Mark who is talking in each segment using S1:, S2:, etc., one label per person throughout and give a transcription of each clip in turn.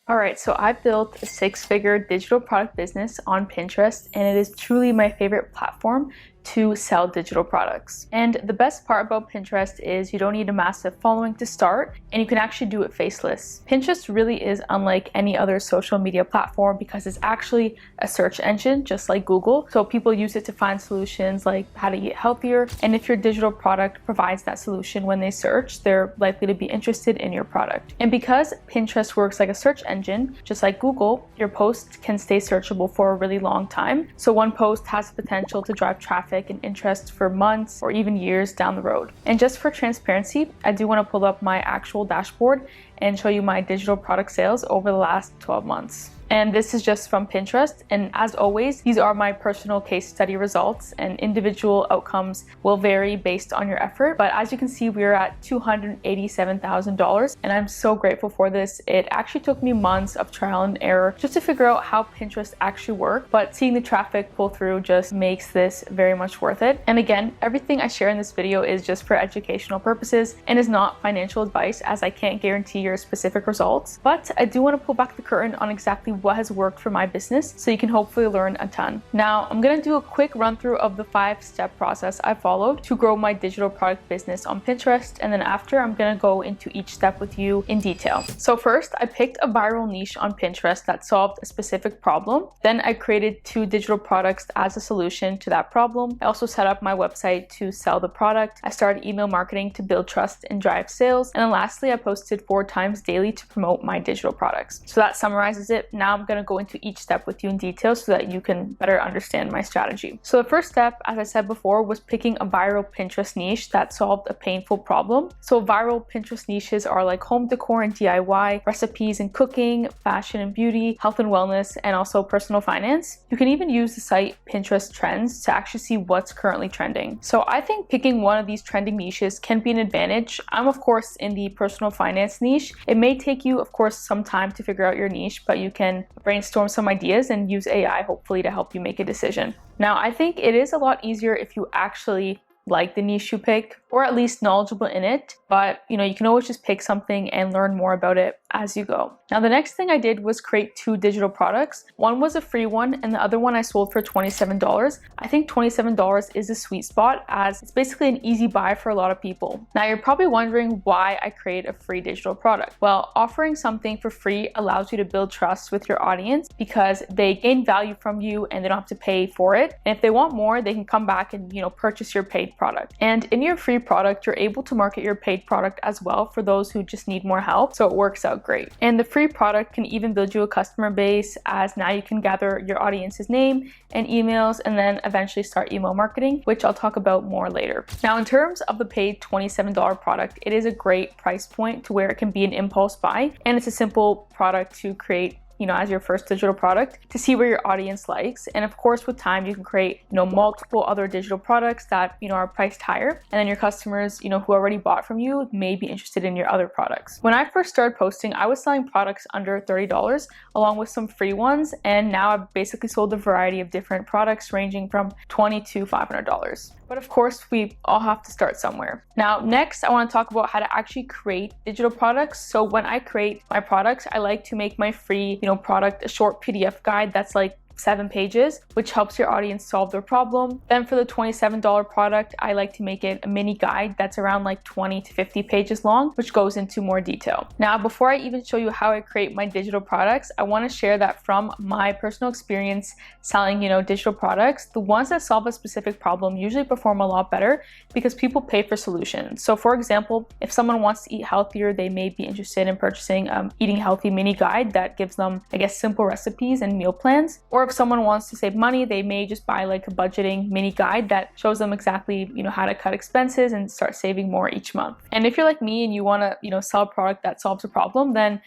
S1: Alright, so I built a 6-figure digital product business on Pinterest, and it is truly my favorite platform to sell digital products. And the best part about Pinterest is you don't need a massive following to start, and you can actually do it faceless. Pinterest really is unlike any other social media platform because it's actually a search engine just like Google. So people use it to find solutions like how to eat healthier, and if your digital product provides that solution when they search, they're likely to be interested in your product. And because Pinterest works like a search engine, just like Google, your post can stay searchable for a really long time. So one post has the potential to drive traffic and interest for months or even years down the road. And just for transparency, I do want to pull up my actual dashboard and show you my digital product sales over the last 12 months. And this is just from Pinterest. And as always, these are my personal case study results, and individual outcomes will vary based on your effort. But as you can see, we're at $287,000, and I'm so grateful for this. It actually took me months of trial and error just to figure out how Pinterest actually worked, but seeing the traffic pull through just makes this very much worth it. And again, everything I share in this video is just for educational purposes and is not financial advice, as I can't guarantee your specific results. But I do want to pull back the curtain on exactly what has worked for my business so you can hopefully learn a ton. Now, I'm going to do a quick run through of the 5-step process I followed to grow my digital product business on Pinterest, and then after I'm going to go into each step with you in detail. So first, I picked a viral niche on Pinterest that solved a specific problem. Then I created 2 digital products as a solution to that problem. I also set up my website to sell the product. I started email marketing to build trust and drive sales. And then lastly, I posted 4 times daily to promote my digital products. So that summarizes it. Now I'm going to go into each step with you in detail so that you can better understand my strategy. So the first step, as I said before, was picking a viral Pinterest niche that solved a painful problem. So viral Pinterest niches are like home decor and DIY, recipes and cooking, fashion and beauty, health and wellness, and also personal finance. You can even use the site Pinterest Trends to actually see what's currently trending. So I think picking one of these trending niches can be an advantage. I'm of course in the personal finance niche. It may take you of course some time to figure out your niche, but you can brainstorm some ideas and use AI hopefully to help you make a decision. Now, I think it is a lot easier if you actually like the niche you pick, or at least knowledgeable in it, but you can always just pick something and learn more about it as you go. Now, the next thing I did was create 2 digital products. One was a free one and the other one I sold for $27. I think $27 is a sweet spot as it's basically an easy buy for a lot of people. Now, you're probably wondering why I create a free digital product. Well, offering something for free allows you to build trust with your audience because they gain value from you and they don't have to pay for it. And if they want more, they can come back and purchase your paid product. And in your free product, you're able to market your paid product as well for those who just need more help. So it works out great. And the free product can even build you a customer base, as now you can gather your audience's name and emails and then eventually start email marketing, which I'll talk about more later. Now, in terms of the paid $27 product, it is a great price point to where it can be an impulse buy, and it's a simple product to create as your first digital product to see where your audience likes. And of course, with time, you can create, multiple other digital products that, are priced higher. And then your customers, who already bought from you may be interested in your other products. When I first started posting, I was selling products under $30 along with some free ones. And now I've basically sold a variety of different products ranging from $20 to $500. But of course, we all have to start somewhere. Now, next, I want to talk about how to actually create digital products. So when I create my products, I like to make my free, product a short PDF guide that's like 7 pages, which helps your audience solve their problem. Then for the $27 product, I like to make it a mini guide that's around like 20 to 50 pages long, which goes into more detail. Now, before I even show you how I create my digital products, I want to share that from my personal experience selling, digital products, the ones that solve a specific problem usually perform a lot better because people pay for solutions. So for example, if someone wants to eat healthier, they may be interested in purchasing eating healthy mini guide that gives them, simple recipes and meal plans. Or if someone wants to save money, they may just buy like a budgeting mini guide that shows them exactly, how to cut expenses and start saving more each month. And if you're like me and you want to, sell a product that solves a problem, then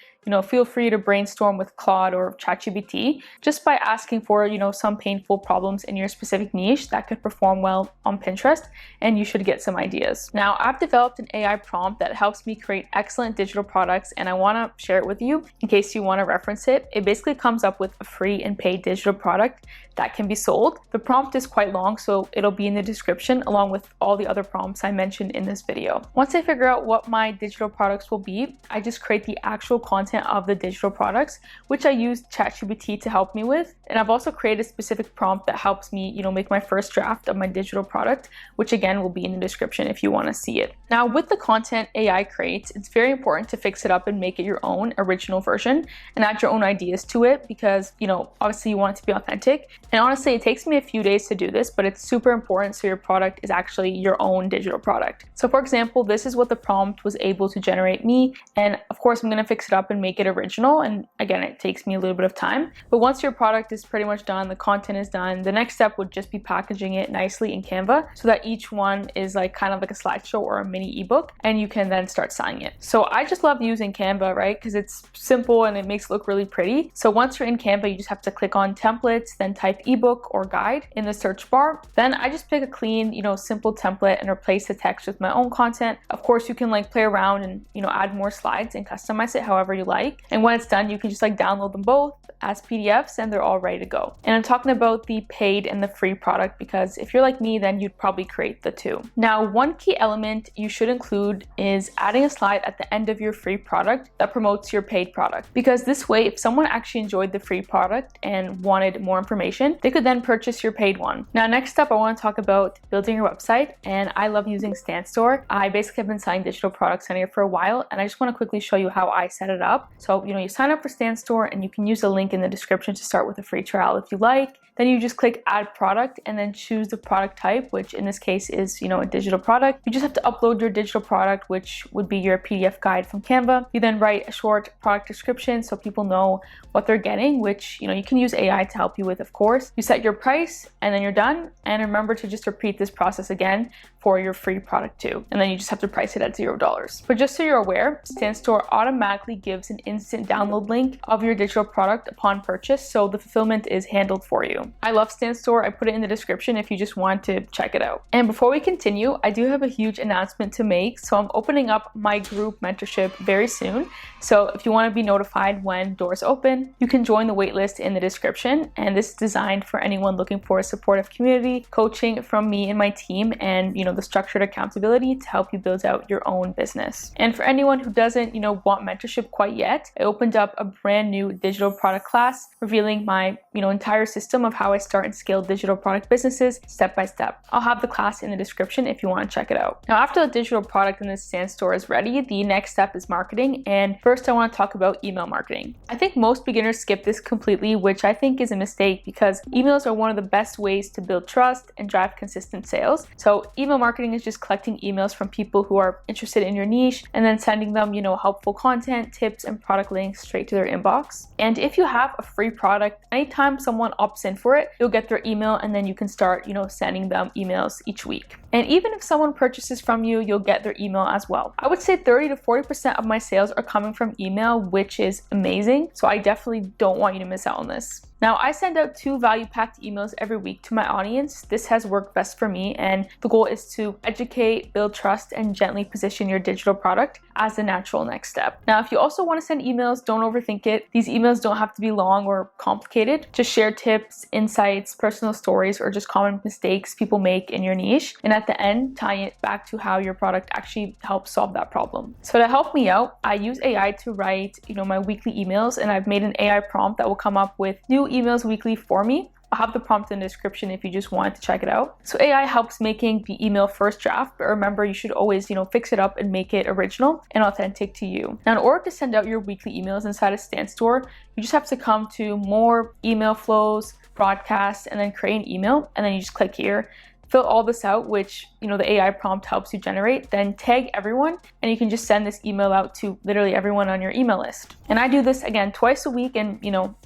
S1: feel free to brainstorm with Claude or ChatGPT just by asking for, some painful problems in your specific niche that could perform well on Pinterest, and you should get some ideas. Now, I've developed an AI prompt that helps me create excellent digital products, and I want to share it with you in case you want to reference it. It basically comes up with a free and paid digital product that can be sold. The prompt is quite long, so it'll be in the description along with all the other prompts I mentioned in this video. Once I figure out what my digital products will be, I just create the actual content content of the digital products, which I used ChatGPT to help me with. And I've also created a specific prompt that helps me, make my first draft of my digital product, which again will be in the description if you want to see it. Now, with the content AI creates, it's very important to fix it up and make it your own original version and add your own ideas to it because, obviously you want it to be authentic. And honestly, it takes me a few days to do this, but it's super important so your product is actually your own digital product. So for example, this is what the prompt was able to generate me. And of course, I'm going to fix it up and make it original. And again, it takes me a little bit of time. But once your product is pretty much done, the content is done, the next step would just be packaging it nicely in Canva so that each one is kind of like a slideshow or a mini ebook, and you can then start selling it. So I just love using Canva, right? Because it's simple and it makes it look really pretty. So once you're in Canva, you just have to click on templates, then type ebook or guide in the search bar. Then I just pick a clean, simple template and replace the text with my own content. Of course, you can play around and, add more slides and customize it however you like. And when it's done, you can just download them both as PDFs and they're all ready to go. And I'm talking about the paid and the free product because if you're like me, then you'd probably create the two. Now, one key element you should include is adding a slide at the end of your free product that promotes your paid product. Because this way, if someone actually enjoyed the free product and wanted more information, they could then purchase your paid one. Now, next up, I want to talk about building your website. And I love using StanStore. I basically have been selling digital products on here for a while, and I just want to quickly show you how I set it up. So, you sign up for StanStore and you can use the link in the description to start with a free trial if you like. Then you just click add product and then choose the product type, which in this case is, a digital product. You just have to upload your digital product, which would be your PDF guide from Canva. You then write a short product description so people know what they're getting, which, you can use AI to help you with, of course. You set your price and then you're done. And remember to just repeat this process again for your free product too. And then you just have to price it at $0. But just so you're aware, StanStore automatically gives an instant download link of your digital product upon purchase. So the fulfillment is handled for you. I love StanStore. I put it in the description if you just want to check it out. And before we continue, I do have a huge announcement to make. So I'm opening up my group mentorship very soon. So if you want to be notified when doors open, you can join the waitlist in the description. And this is designed for anyone looking for a supportive community, coaching from me and my team, and the structured accountability to help you build out your own business. And for anyone who doesn't, want mentorship quite yet, I opened up a brand new digital product class revealing my, entire system of how I start and scale digital product businesses step by step. I'll have the class in the description if you want to check it out. Now, after the digital product in the StanStore is ready, the next step is marketing. And first, I want to talk about email marketing. I think most beginners skip this completely, which I think is a mistake because emails are one of the best ways to build trust and drive consistent sales. So email marketing is just collecting emails from people who are interested in your niche and then sending them, helpful content, tips, and product links straight to their inbox. And if you have a free product, anytime someone opts in for it, you'll get their email and then you can start, sending them emails each week. And even if someone purchases from you, you'll get their email as well. I would say 30 to 40% of my sales are coming from email, which is amazing. So I definitely don't want you to miss out on this. Now, I send out 2 value-packed emails every week to my audience. This has worked best for me, and the goal is to educate, build trust, and gently position your digital product as the natural next step. Now, if you also want to send emails, don't overthink it. These emails don't have to be long or complicated. Just share tips, insights, personal stories, or just common mistakes people make in your niche. And at the end, tie it back to how your product actually helps solve that problem. So to help me out, I use AI to write, my weekly emails, and I've made an AI prompt that will come up with new emails weekly for me. I'll have the prompt in the description if you just want to check it out. So AI helps making the email first draft, but remember you should always, fix it up and make it original and authentic to you. Now, in order to send out your weekly emails inside of StanStore, you just have to come to more email flows, broadcast, and then create an email, and then you just click here. Fill all this out, which, the AI prompt helps you generate, then tag everyone, and you can just send this email out to literally everyone on your email list. And I do this again twice a week, and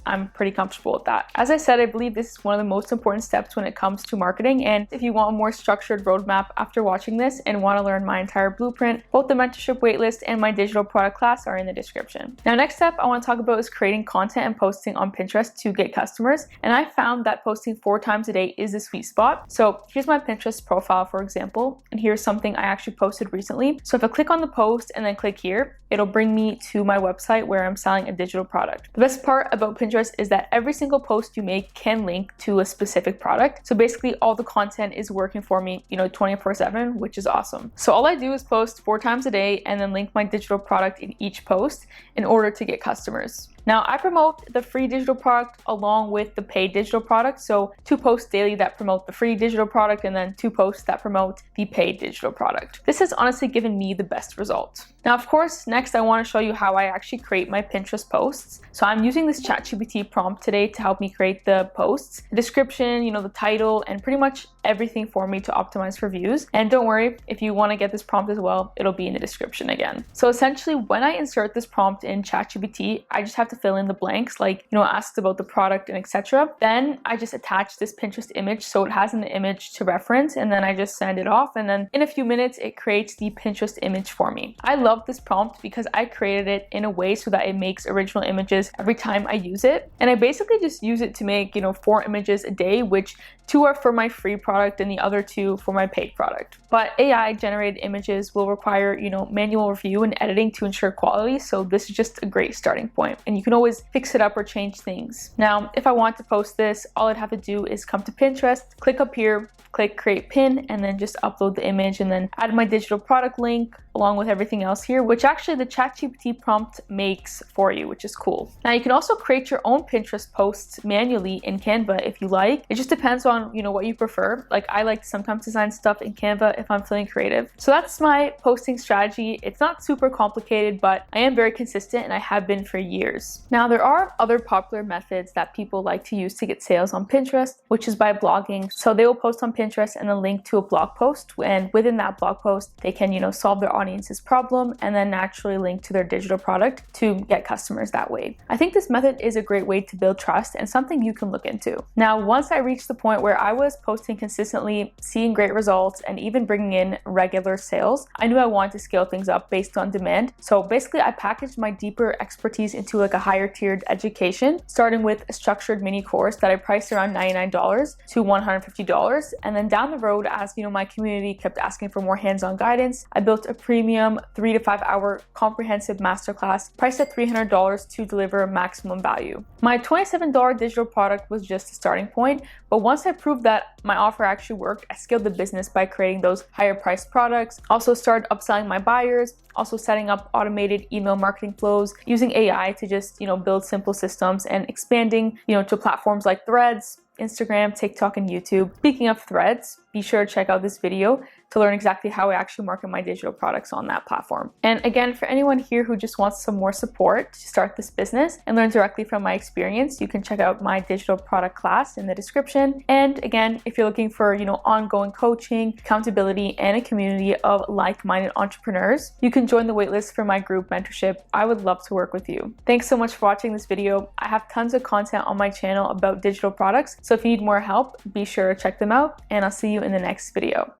S1: I'm pretty comfortable with that. As I said, I believe this is one of the most important steps when it comes to marketing. And if you want a more structured roadmap after watching this and want to learn my entire blueprint, both the mentorship waitlist and my digital product class are in the description. Now, next step I want to talk about is creating content and posting on Pinterest to get customers. And I found that posting 4 times a day is the sweet spot. So here's my Pinterest profile, for example. example, and here's something I actually posted recently. So if I click on the post and then click here, it'll bring me to my website where I'm selling a digital product. The best part about Pinterest is that every single post you make can link to a specific product. So basically all the content is working for me, 24/7, which is awesome. So all I do is post 4 times a day and then link my digital product in each post in order to get customers. Now, I promote the free digital product along with the paid digital product. So 2 posts daily that promote the free digital product and then 2 posts that promote the paid digital product. This has honestly given me the best results. Now, of course, next I want to show you how I actually create my Pinterest posts. So I'm using this ChatGPT prompt today to help me create the posts, the description, the title, and pretty much everything for me to optimize for views. And don't worry, if you want to get this prompt as well, it'll be in the description again. So essentially, when I insert this prompt in ChatGPT, I just have to fill in the blanks, like, asked about the product and etc. Then I just attach this Pinterest image so it has an image to reference, and then I just send it off, and then in a few minutes it creates the Pinterest image for me. I love this prompt because I created it in a way so that it makes original images every time I use it, and I basically just use it to make 4 images a day, which 2 are for my free product and the other 2 for my paid product. But AI generated images will require manual review and editing to ensure quality, so this is just a great starting point, and you can always fix it up or change things. Now, if I want to post this, all I'd have to do is come to Pinterest, click up here, click create pin, and then just upload the image and then add my digital product link along with everything else here, which actually the ChatGPT prompt makes for you, which is cool. Now you can also create your own Pinterest posts manually in Canva if you like. It just depends on what you prefer. Like, I like to sometimes design stuff in Canva if I'm feeling creative. So that's my posting strategy. It's not super complicated, but I am very consistent and I have been for years. Now there are other popular methods that people like to use to get sales on Pinterest, which is by blogging. So they will post on Pinterest and then link to a blog post, and within that blog post they can solve their audience's problem and then naturally link to their digital product to get customers that way. I think this method is a great way to build trust and something you can look into. Now, once I reached the point where I was posting consistently, seeing great results, and even bringing in regular sales, I knew I wanted to scale things up based on demand. So basically I packaged my deeper expertise into a higher tiered education, starting with a structured mini course that I priced around $99 to $150. And then down the road, as my community kept asking for more hands-on guidance, I built a premium 3 to 5 hour comprehensive masterclass priced at $300 to deliver maximum value. My $27 digital product was just a starting point, but once I proved that my offer actually worked, I scaled the business by creating those higher priced products, also started upselling my buyers, also setting up automated email marketing flows, using AI to just, build simple systems, and expanding, to platforms like Threads, Instagram, TikTok, and YouTube. Speaking of Threads, be sure to check out this video to learn exactly how I actually market my digital products on that platform. And again, for anyone here who just wants some more support to start this business and learn directly from my experience, you can check out my digital product class in the description. And again, if you're looking for, ongoing coaching, accountability, and a community of like-minded entrepreneurs, you can join the waitlist for my group mentorship. I would love to work with you. Thanks so much for watching this video. I have tons of content on my channel about digital products, so if you need more help, be sure to check them out, and I'll see you in the next video.